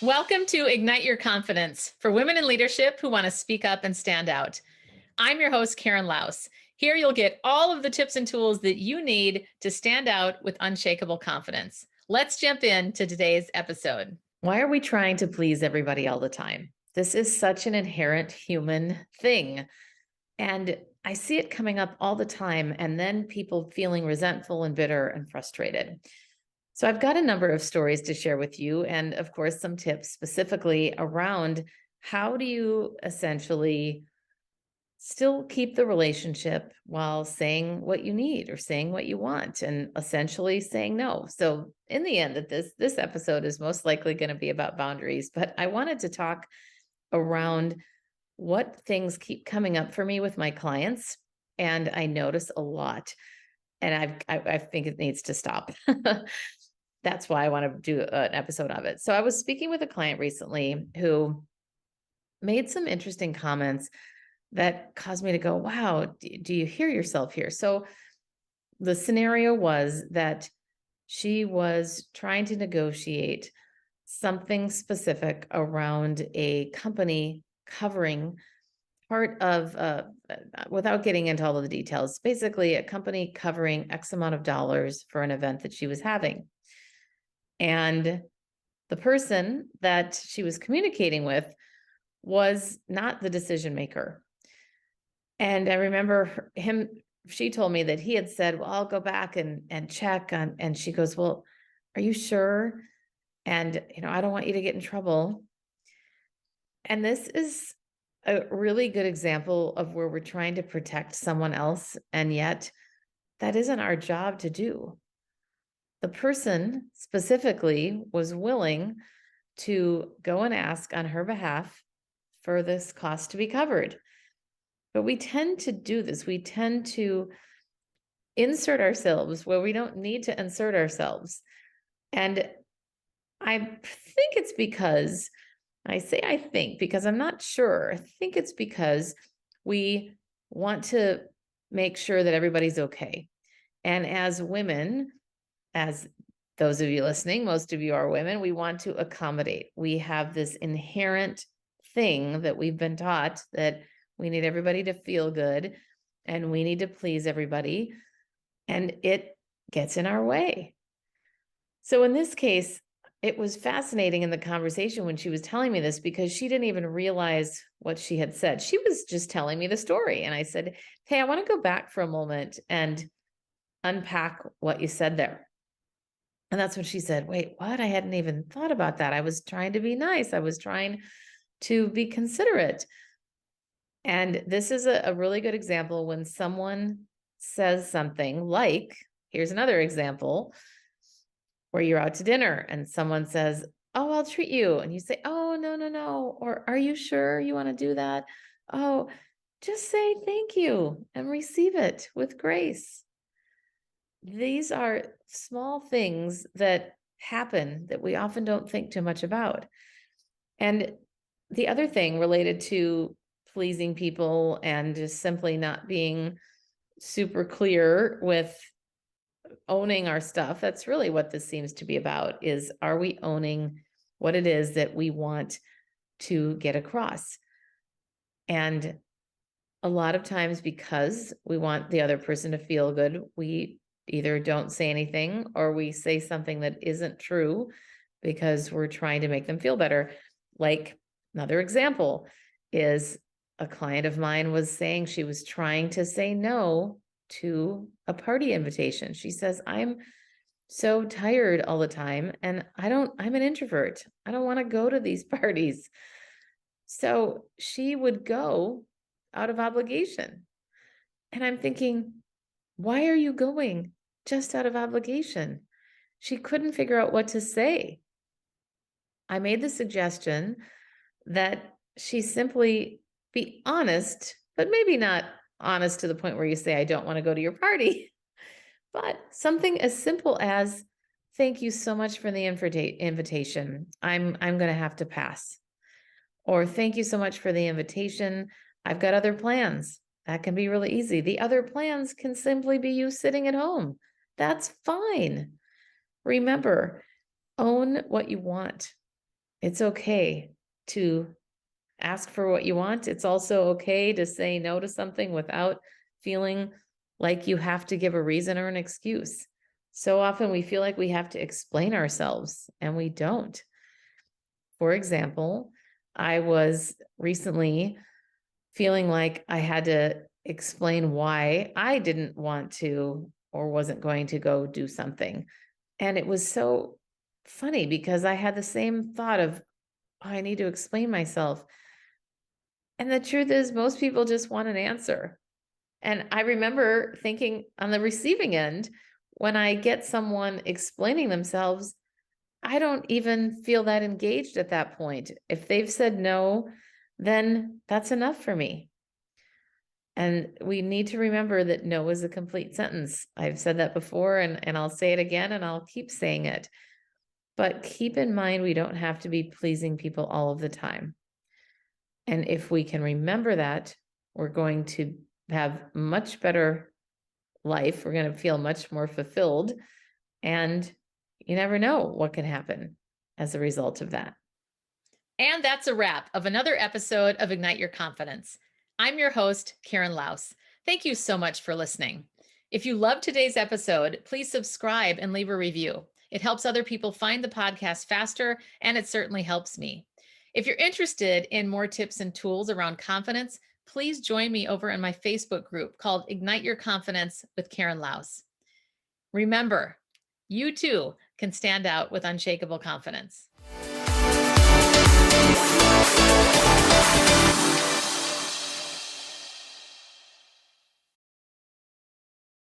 Welcome to Ignite Your Confidence for women in leadership who want to speak up and stand out. I'm your host, Karen Laus. Here you'll get all of the tips and tools that you need to stand out with unshakable confidence. Let's jump into today's episode. Why are we trying to please everybody all the time? This is such an inherent human thing. And I see it coming up all the time, and then people feeling resentful and bitter and frustrated. So I've got a number of stories to share with you, and of course, some tips specifically around how do you essentially still keep the relationship while saying what you need or saying what you want and essentially saying no. So in the end, that this episode is most likely going to be about boundaries, but I wanted to talk around what things keep coming up for me with my clients, and I notice a lot, and I think it needs to stop. That's why I want to do an episode of it. So I was speaking with a client recently who made some interesting comments that caused me to go, wow, do you hear yourself here? So the scenario was that she was trying to negotiate something specific around a company covering part of, without getting into all of the details, basically a company covering X amount of dollars for an event that she was having. And the person that she was communicating with was not the decision maker. And I remember she told me that he had said, well, I'll go back and check on, and she goes, well, are you sure? And, I don't want you to get in trouble. And this is a really good example of where we're trying to protect someone else, and yet that isn't our job to do. The person specifically was willing to go and ask on her behalf for this cost to be covered. But we tend to do this. We tend to insert ourselves where we don't need to insert ourselves. And I think it's because, I say I think because I'm not sure. I think it's because we want to make sure that everybody's okay. And as women, as those of you listening, most of you are women, we want to accommodate. We have this inherent thing that we've been taught that we need everybody to feel good and we need to please everybody, and it gets in our way. So in this case, it was fascinating in the conversation when she was telling me this, because she didn't even realize what she had said. She was just telling me the story. And I said, hey, I want to go back for a moment and unpack what you said there. And that's when she said, wait, what? I hadn't even thought about that. I was trying to be nice. I was trying to be considerate. And this is a really good example when someone says something like, here's another example where you're out to dinner and someone says, oh, I'll treat you. And you say, oh, no, no, no. Or are you sure you want to do that? Oh, just say thank you and receive it with grace. These are small things that happen that we often don't think too much about. And the other thing related to pleasing people and just simply not being super clear with owning our stuff, that's really what this seems to be about, is are we owning what it is that we want to get across? And a lot of times, because we want the other person to feel good, we either don't say anything or we say something that isn't true because we're trying to make them feel better. Like another example is a client of mine was saying she was trying to say no to a party invitation. She says, I'm so tired all the time and I'm an introvert. I don't want to go to these parties. So she would go out of obligation. And I'm thinking, why are you going just out of obligation? She couldn't figure out what to say. I made the suggestion that she simply be honest, but maybe not honest to the point where you say, I don't want to go to your party, but something as simple as, thank you so much for the invitation. I'm going to have to pass. Or thank you so much for the invitation. I've got other plans. That can be really easy. The other plans can simply be you sitting at home. That's fine. Remember, own what you want. It's okay to ask for what you want. It's also okay to say no to something without feeling like you have to give a reason or an excuse. So often we feel like we have to explain ourselves, and we don't. For example, I was recently feeling like I had to explain why I didn't want to or wasn't going to go do something. And it was so funny because I had the same thought of, "Oh, I need to explain myself." And the truth is, most people just want an answer. And I remember thinking on the receiving end, when I get someone explaining themselves, I don't even feel that engaged at that point. If they've said no, then that's enough for me. And we need to remember that no is a complete sentence. I've said that before, and I'll say it again, and I'll keep saying it. But keep in mind, we don't have to be pleasing people all of the time. And if we can remember that, we're going to have much better life. We're going to feel much more fulfilled. And you never know what can happen as a result of that. And that's a wrap of another episode of Ignite Your Confidence. I'm your host, Karen Laus. Thank you so much for listening. If you loved today's episode, please subscribe and leave a review. It helps other people find the podcast faster, and it certainly helps me. If you're interested in more tips and tools around confidence, please join me over in my Facebook group called Ignite Your Confidence with Karen Laus. Remember, you too can stand out with unshakable confidence.